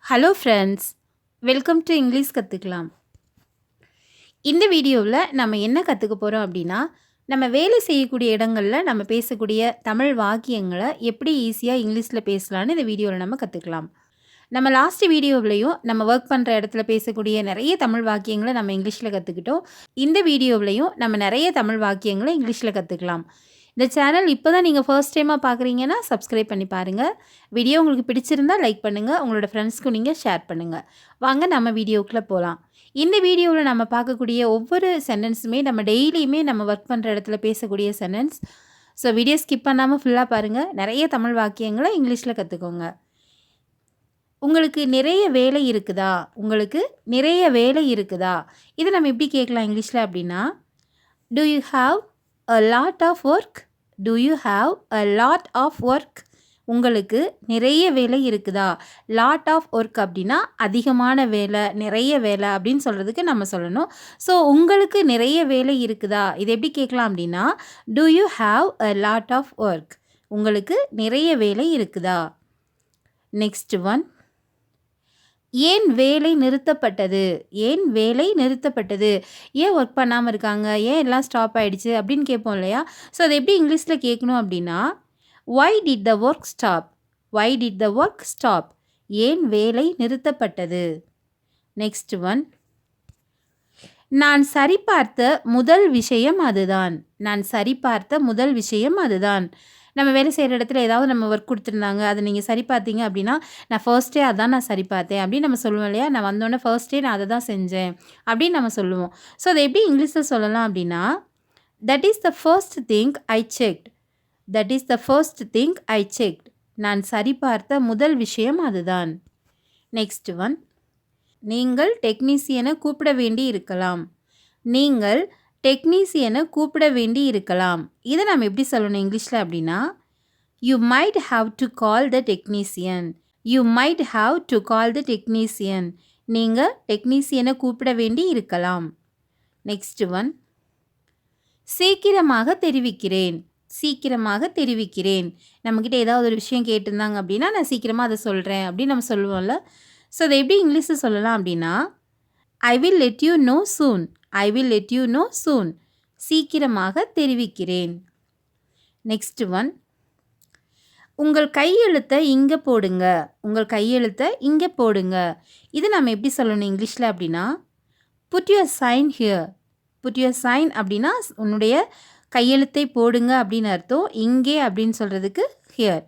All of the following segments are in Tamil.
Hello friends, welcome to English கற்றுக்கலாம். இந்த வீடியோவில் நம்ம என்ன கற்றுக்க போகிறோம் அப்படின்னா, நம்ம வேலை செய்யக்கூடிய இடங்களில் நம்ம பேசக்கூடிய தமிழ் வாக்கியங்களை எப்படி ஈஸியாக இங்கிலீஷில் பேசலான்னு இந்த வீடியோவில் நம்ம கற்றுக்கலாம். நம்ம லாஸ்ட் வீடியோவிலையும் நம்ம ஒர்க் பண்ணுற இடத்துல பேசக்கூடிய நிறைய தமிழ் வாக்கியங்களை நம்ம இங்கிலீஷில் கற்றுக்கிட்டோம். இந்த வீடியோவிலையும் நம்ம நிறைய தமிழ் வாக்கியங்களை இங்கிலீஷில் கற்றுக்கலாம். இந்த சேனல் இப்போ தான் நீங்கள் ஃபர்ஸ்ட் டைமாக பார்க்குறீங்கன்னா சப்ஸ்கிரைப் பண்ணி பாருங்கள். வீடியோ உங்களுக்கு பிடிச்சிருந்தால் லைக் பண்ணுங்கள், உங்களோட ஃப்ரெண்ட்ஸ்க்கும் நீங்கள் ஷேர் பண்ணுங்கள். வாங்க நம்ம வீடியோக்குள்ளே போகலாம். இந்த வீடியோவில் நம்ம பார்க்கக்கூடிய ஒவ்வொரு சென்டென்ஸுமே நம்ம டெய்லியுமே நம்ம ஒர்க் பண்ணுற இடத்துல பேசக்கூடிய சென்டென்ஸ். ஸோ வீடியோ ஸ்கிப் பண்ணாமல் ஃபுல்லாக பாருங்கள். நிறைய தமிழ் வாக்கியங்களை இங்கிலீஷில் கற்றுக்கோங்க. உங்களுக்கு நிறைய வேலை இருக்குதா? உங்களுக்கு நிறைய வேலை இருக்குதா? இதை நம்ம எப்படி கேட்கலாம் இங்கிலீஷில் அப்படின்னா, to you have a lot of work? Do you have a lot of work? உங்களுக்கு நிறைய வேலை இருக்குதா? லாட் ஆஃப் ஒர்க் அப்படின்னா அதிகமான வேலை, நிறைய வேலை அப்படின்னு சொல்கிறதுக்கு நம்ம சொல்லணும். ஸோ உங்களுக்கு நிறைய வேலை இருக்குதா? இது எப்படி கேட்கலாம் அப்படின்னா, do you have a lot of work? உங்களுக்கு நிறைய வேலை இருக்குதா? நெக்ஸ்ட் ஒன், ஏன் வேலை நிறுத்தப்பட்டது? ஏன் வேலை நிறுத்தப்பட்டது? ஏன் ஒர்க் பண்ணாமல் இருக்காங்க? ஏன் எல்லாம் ஸ்டாப் ஆகிடுச்சு அப்படின்னு கேட்போம் இல்லையா? ஸோ அதை எப்படி இங்கிலீஷில் கேட்கணும் அப்படின்னா, why did the work stop? Why did the work stop? ஏன் வேலை நிறுத்தப்பட்டது? நெக்ஸ்ட் ஒன், நான் சரிபார்த்த முதல் விஷயம் அதுதான். நான் சரிபார்த்த முதல் விஷயம் அதுதான். நம்ம வேலை செய்கிற இடத்துல ஏதாவது நம்ம ஒர்க் கொடுத்துருந்தாங்க, அதை நீங்கள் சரி பார்த்தீங்க அப்படின்னா, நான் ஃபர்ஸ்ட்டே அதான் நான் சரி பார்த்தேன் அப்படின்னு நம்ம சொல்லுவோம் இல்லையா? நான் வந்தோடனே ஃபர்ஸ்ட்டே நான் அதை தான் செஞ்சேன் அப்படின்னு நம்ம சொல்லுவோம். ஸோ அதை எப்படி இங்கிலீஷில் சொல்லலாம் அப்படின்னா, that is the first thing I checked. That is the first thing I checked. நான் சரி பார்த்த முதல் விஷயம் அதுதான். நெக்ஸ்ட் ஒன், நீங்கள் டெக்னீசியனை கூப்பிட வேண்டி இருக்கலாம். நீங்கள் டெக்னீசியனை கூப்பிட வேண்டி இருக்கலாம். இதை நம்ம எப்படி சொல்லணும் இங்கிலீஷில் அப்படின்னா, you might have to call the technician. You might have to call the technician. நீங்கள் டெக்னீசியனை கூப்பிட வேண்டி இருக்கலாம். நெக்ஸ்ட் ஒன், சீக்கிரமாக தெரிவிக்கிறேன். சீக்கிரமாக தெரிவிக்கிறேன். நம்மக்கிட்ட ஏதாவது ஒரு விஷயம் கேட்டிருந்தாங்க அப்படின்னா, நான் சீக்கிரமாக அதை சொல்கிறேன் அப்படின்னு நம்ம சொல்லுவோம்ல. ஸோ அதை எப்படி இங்கிலீஷில் சொல்லலாம் அப்படின்னா, I will let you know soon. I will let you know soon. சீக்கிரமாக தெரிவிக்கிறேன். நெக்ஸ்ட் ஒன், உங்கள் கையெழுத்தை இங்கே போடுங்க. உங்கள் கையெழுத்தை இங்கே போடுங்க. இது நம்ம எப்படி சொல்லணும் இங்கிலீஷில் அப்படின்னா, put your sign here. Put your sign அப்படின்னா உன்னுடைய கையெழுத்தை போடுங்க அப்படின்னு அர்த்தம். இங்கே அப்படின்னு சொல்கிறதுக்கு ஹியர்.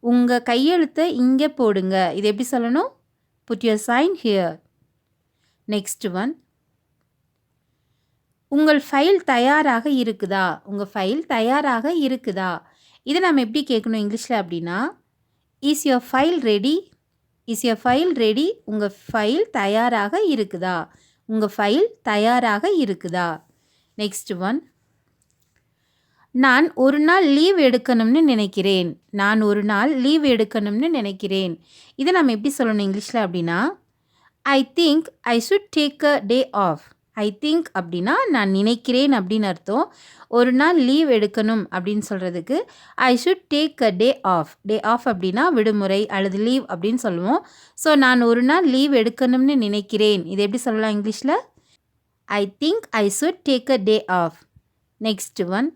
உங்கள் கையெழுத்தை இங்கே போடுங்க. இது எப்படி சொல்லணும்? Put your sign here. Next one, உங்கள் ஃபைல் தயாராக இருக்குதா? உங்கள் ஃபைல் தயாராக இருக்குதா? இதை நம்ம எப்படி கேட்கணும் இங்கிலீஷில் அப்படின்னா, is your file ready? Is your file ready? உங்கள் ஃபைல் தயாராக இருக்குதா? உங்கள் ஃபைல் தயாராக இருக்குதா? நெக்ஸ்ட் ஒன், நான் ஒரு நாள் லீவ் எடுக்கணும்னு நினைக்கிறேன். நான் ஒரு நாள் லீவ் எடுக்கணும்னு நினைக்கிறேன். இதை நம்ம எப்படி சொல்லணும் இங்கிலீஷில் அப்படின்னா, I think I should take a day off. I think அப்படின்னா நான் நினைக்கிறேன் அப்படின்னு அர்த்தம். ஒரு நாள் லீவ் எடுக்கணும் அப்படின்னு சொல்கிறதுக்கு I should take a day off. Day off அப்படின்னா விடுமுறை அல்லது லீவ் அப்படின்னு சொல்லுவோம். ஸோ நான் ஒரு நாள் லீவ் எடுக்கணும்னு நினைக்கிறேன். இது எப்படி சொல்லலாம் இங்கிலீஷில்? I think I should take a day off. Next one,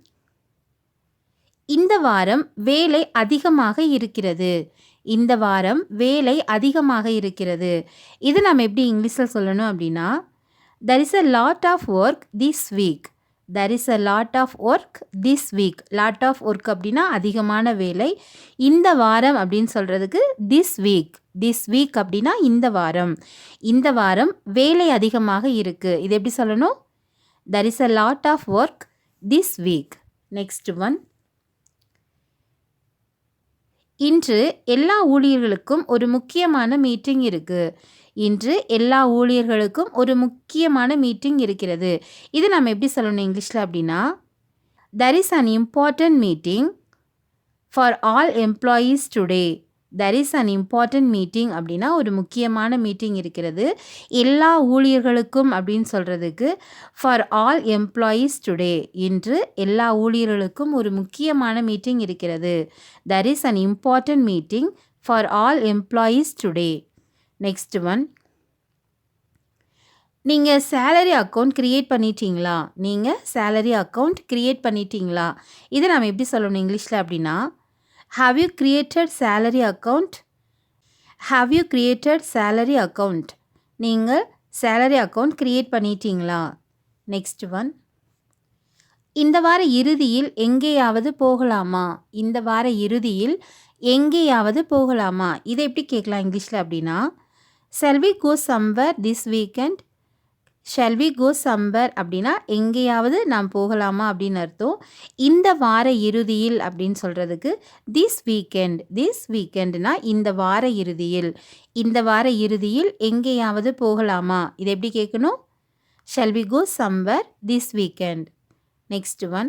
இந்த வாரம் வேலை அதிகமாக இருக்கிறது. இந்த வாரம் வேலை அதிகமாக இருக்கிறது. இது நம்ம எப்படி இங்கிலீஷில் சொல்லணும் அப்படின்னா, there is a lot of work this week. there is a lot of work this week. lot of work அப்படின்னா அதிகமான வேலை. இந்த வாரம் அப்படின்னு சொல்கிறதுக்கு this week. this week அப்படின்னா இந்த வாரம். இந்த வாரம் வேலை அதிகமாக இருக்குது. இது எப்படி சொல்லணும்? there is a lot of work this week. next one, இன்று எல்லா ஊழியர்களுக்கும் ஒரு முக்கியமான மீட்டிங் இருக்குது. இன்று எல்லா ஊழியர்களுக்கும் ஒரு முக்கியமான மீட்டிங் இருக்கிறது. இது நம்ம எப்படி சொல்லணும் இங்கிலீஷில் அப்படின்னா, there is an important meeting for all employees today. there is an important meeting அப்படின்னா ஒரு முக்கியமான மீட்டிங் இருக்கிறது. எல்லா ஊழியர்களுக்கும் அப்படின்னு சொல்கிறதுக்கு for all employees today. இன்று எல்லா ஊழியர்களுக்கும் ஒரு முக்கியமான மீட்டிங் இருக்கிறது. there is an important meeting for all employees today. Next one, நீங்கள் சேலரி அக்கௌண்ட் க்ரியேட் பண்ணிட்டீங்களா? நீங்கள் சேலரி அக்கௌண்ட் க்ரியேட் பண்ணிட்டீங்களா? இதை நம்ம எப்படி சொல்லணும் இங்கிலீஷில் அப்படின்னா, have you created salary account? Have you created salary account? நீங்கள் சேலரி அக்கௌண்ட் க்ரியேட் பண்ணிட்டீங்களா? நெக்ஸ்ட் ஒன், இந்த வார இறுதியில் எங்கேயாவது போகலாமா? இந்த வார இறுதியில் எங்கேயாவது போகலாமா? இதை எப்படி கேட்கலாம் இங்கிலீஷில் அப்படின்னா, shall we go somewhere this weekend? shall we go somewhere அப்படின்னா எங்கேயாவது நாம் போகலாமா அப்படின்னு அர்த்தம். இந்த வார இறுதியில் அப்படின்னு சொல்கிறதுக்கு this weekend. this weekendனா இந்த வார இறுதியில். இந்த வார இறுதியில் எங்கேயாவது போகலாமா? இதை எப்படி கேட்கணும்? shall we go somewhere this weekend? Next one,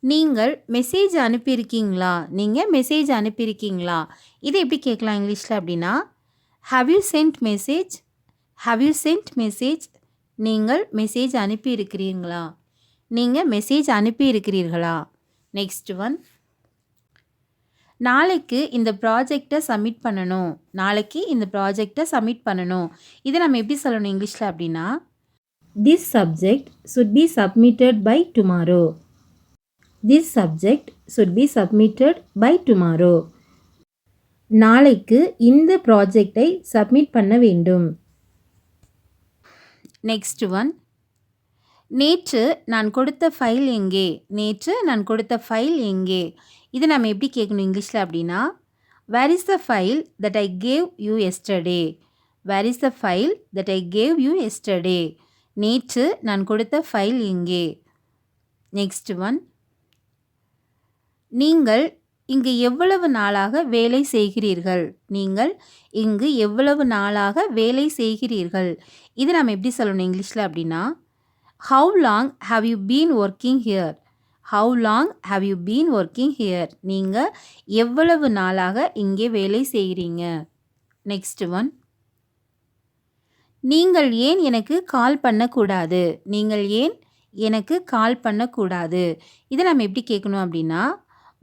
நீங்கள் மெசேஜ் அனுப்பியிருக்கீங்களா? நீங்கள் மெசேஜ் அனுப்பியிருக்கீங்களா? இதை எப்படி கேட்கலாம் இங்கிலீஷில் அப்படின்னா, have you sent message? have you sent message? நீங்கள் மெசேஜ் அனுப்பியிருக்கிறீங்களா? நீங்கள் மெசேஜ் அனுப்பியிருக்கிறீர்களா? நெக்ஸ்ட் ஒன், நாளைக்கு இந்த ப்ராஜெக்டை சப்மிட் பண்ணணும். நாளைக்கு இந்த ப்ராஜெக்டை சப்மிட் பண்ணணும். இதை நம்ம எப்படி சொல்லணும் இங்கிலீஷில் அப்படின்னா, this subject should be submitted by tomorrow. this subject should be submitted by tomorrow. நாளைக்கு இந்த ப்ராஜெக்டை சப்மிட் பண்ண வேண்டும். நெக்ஸ்ட் ஒன், நேற்று நான் கொடுத்த ஃபைல் எங்கே? நேற்று நான் கொடுத்த ஃபைல் எங்கே? இதை நம்ம எப்படி கேட்கணும் இங்கிலீஷில் அப்படின்னா, where is the file that I gave you yesterday? Where is the file that I gave you yesterday? நேற்று நான் கொடுத்த ஃபைல் எங்கே? நெக்ஸ்ட் ஒன், நீங்கள் இங்கு எவ்வளவு நாளாக வேலை செய்கிறீர்கள்? நீங்கள் இங்கு எவ்வளவு நாளாக வேலை செய்கிறீர்கள்? இது நம்ம எப்படி சொல்லணும் இங்கிலீஷில் அப்படின்னா, how long have you been working here? how long have you been working here? நீங்கள் எவ்வளவு நாளாக இங்கே வேலை செய்கிறீங்க? நெக்ஸ்ட் ஒன், நீங்கள் ஏன் எனக்கு கால் பண்ணக்கூடாது? நீங்கள் ஏன் எனக்கு கால் பண்ணக்கூடாது? இதை நம்ம எப்படி கேட்கணும் அப்படின்னா,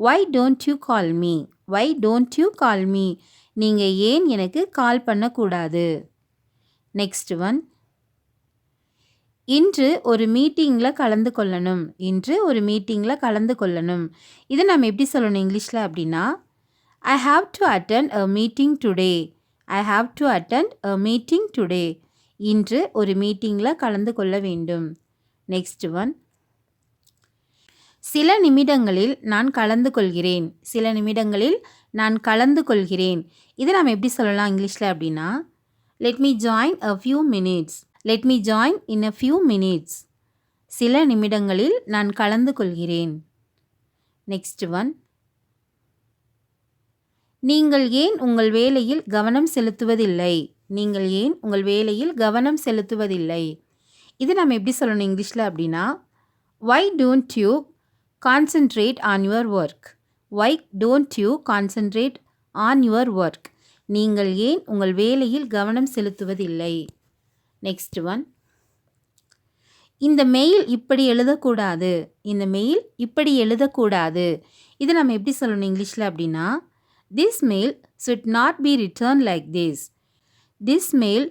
why don't you call me? why don't you call me? நீங்கள் ஏன் எனக்கு கால் பண்ணக்கூடாது? நெக்ஸ்ட் ஒன், இன்று ஒரு மீட்டிங்கில் கலந்து கொள்ளணும். இன்று ஒரு மீட்டிங்கில் கலந்து கொள்ளணும். இதை நம்ம எப்படி சொல்லணும் இங்கிலீஷில் அப்படின்னா, I have to attend a meeting today. I have to attend a meeting today. இன்று ஒரு மீட்டிங்கில் கலந்து கொள்ள வேண்டும். நெக்ஸ்ட் ஒன், சில நிமிடங்களில் நான் கலந்து கொள்கிறேன். சில நிமிடங்களில் நான் கலந்து கொள்கிறேன். இதை நம்ம எப்படி சொல்லலாம் இங்கிலீஷில் அப்படின்னா, let me join a few minutes. let me join in a few minutes. சில நிமிடங்களில் நான் கலந்து கொள்கிறேன். நெக்ஸ்ட் ஒன், நீங்கள் ஏன் உங்கள் வேலையில் கவனம் செலுத்துவதில்லை? நீங்கள் ஏன் உங்கள் வேலையில் கவனம் செலுத்துவதில்லை? இது நம்ம எப்படி சொல்லணும் இங்கிலீஷில் அப்படின்னா, why don't you concentrate on your work? why don't you concentrate on your work? நீங்கள் ஏன் உங்கள் வேலையில் கவனம் செலுத்துவதில்லை? நெக்ஸ்ட் ஒன், இந்த மெயில் இப்படி எழுதக்கூடாது. இந்த மெயில் இப்படி எழுதக்கூடாது. இதை நம்ம எப்படி சொல்லணும் இங்கிலீஷில் அப்படின்னா, this mail should not be written like this. this mail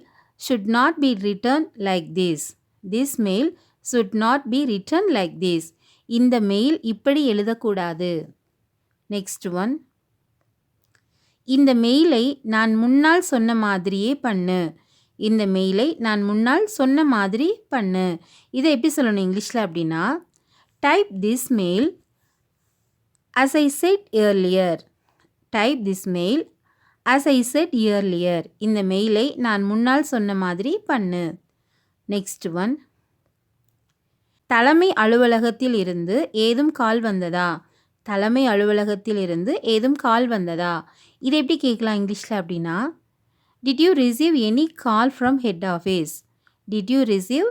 should not be written like this. this mail should not be written like this. இந்த மெயில் இப்படி எழுதக்கூடாது. நெக்ஸ்ட் ஒன், இந்த மெயிலை நான் முன்னால் சொன்ன மாதிரியே பண்ணு. இந்த மெயிலை நான் முன்னால் சொன்ன மாதிரி பண்ணு. இதை எப்படி சொல்லணும் இங்கிலீஷில் அப்படின்னா, type this mail as I said earlier. type this mail as I said earlier. இந்த மெயிலை நான் முன்னால் சொன்ன மாதிரி பண்ணு. நெக்ஸ்ட் ஒன், தலைமை அலுவலகத்தில் இருந்து ஏதும் கால் வந்ததா? தலைமை அலுவலகத்தில் இருந்து ஏதும் கால் வந்ததா? இதை எப்படி கேட்கலாம் இங்கிலீஷில் அப்படின்னா, did you receive any call from head office? did you receive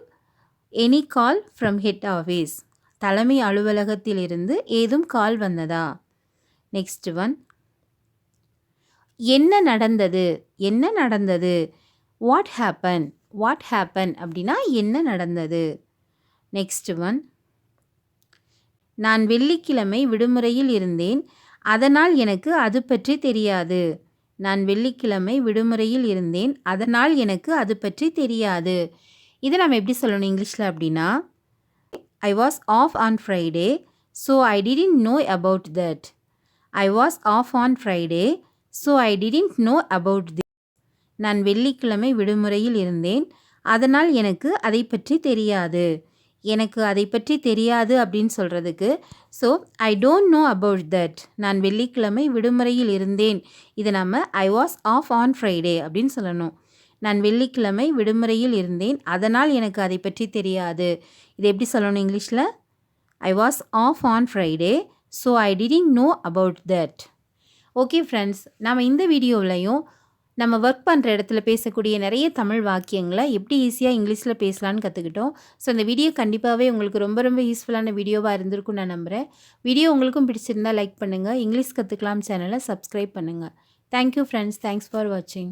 any call from head office? தலைமை அலுவலகத்தில் இருந்து ஏதும் கால் வந்ததா? நெக்ஸ்ட் ஒன், என்ன நடந்தது? என்ன நடந்தது? What happen? வாட் ஹேப்பன் அப்படின்னா என்ன நடந்தது? நெக்ஸ்ட் ஒன், நான் வெள்ளிக்கிழமை விடுமுறையில் இருந்தேன், அதனால் எனக்கு அது பற்றி தெரியாது. நான் வெள்ளிக்கிழமை விடுமுறையில் இருந்தேன், அதனால் எனக்கு அது பற்றி தெரியாது. இதை நம்ம எப்படி சொல்லணும் இங்கிலீஷில் அப்படின்னா, I was off on Friday, so I didn't know about that. I was off on Friday, so I didn't know about this. நான் வெள்ளிக்கிழமை விடுமுறையில் இருந்தேன், அதனால் எனக்கு அதை பற்றி தெரியாது. எனக்கு அதை பற்றி தெரியாது அப்படின்னு சொல்கிறதுக்கு so I don't know about that. நான் வெள்ளிக்கிழமை விடுமுறையில் இருந்தேன். இதை நம்ம I was off on Friday அப்படின்னு சொல்லணும். நான் வெள்ளிக்கிழமை விடுமுறையில் இருந்தேன், அதனால் எனக்கு அதை பற்றி தெரியாது. இது எப்படி சொல்லணும் இங்கிலீஷில்? I was off on Friday, so I didn't know about that. Okay friends, நம்ம இந்த வீடியோவிலையும் நம்ம ஒர்க் பண்ணுற இடத்துல பேசக்கூடிய நிறைய தமிழ் வாக்கியங்களை எப்படி ஈஸியாக இங்கிலீஷில் பேசலான்னு கற்றுக்கிட்டோம். ஸோ இந்த வீடியோ கண்டிப்பாகவே உங்களுக்கு ரொம்ப ரொம்ப யூஸ்ஃபுல்லான வீடியோவாக இருந்திருக்கும்னு நான் நம்புகிறேன். வீடியோ உங்களுக்கும் பிடிச்சிருந்தால் லைக் பண்ணுங்கள். இங்கிலீஷ் கற்றுக்கலாம் சேனலை சப்ஸ்கிரைப் பண்ணுங்கள். Thank you friends. தேங்க்ஸ் ஃபார் வாட்சிங்.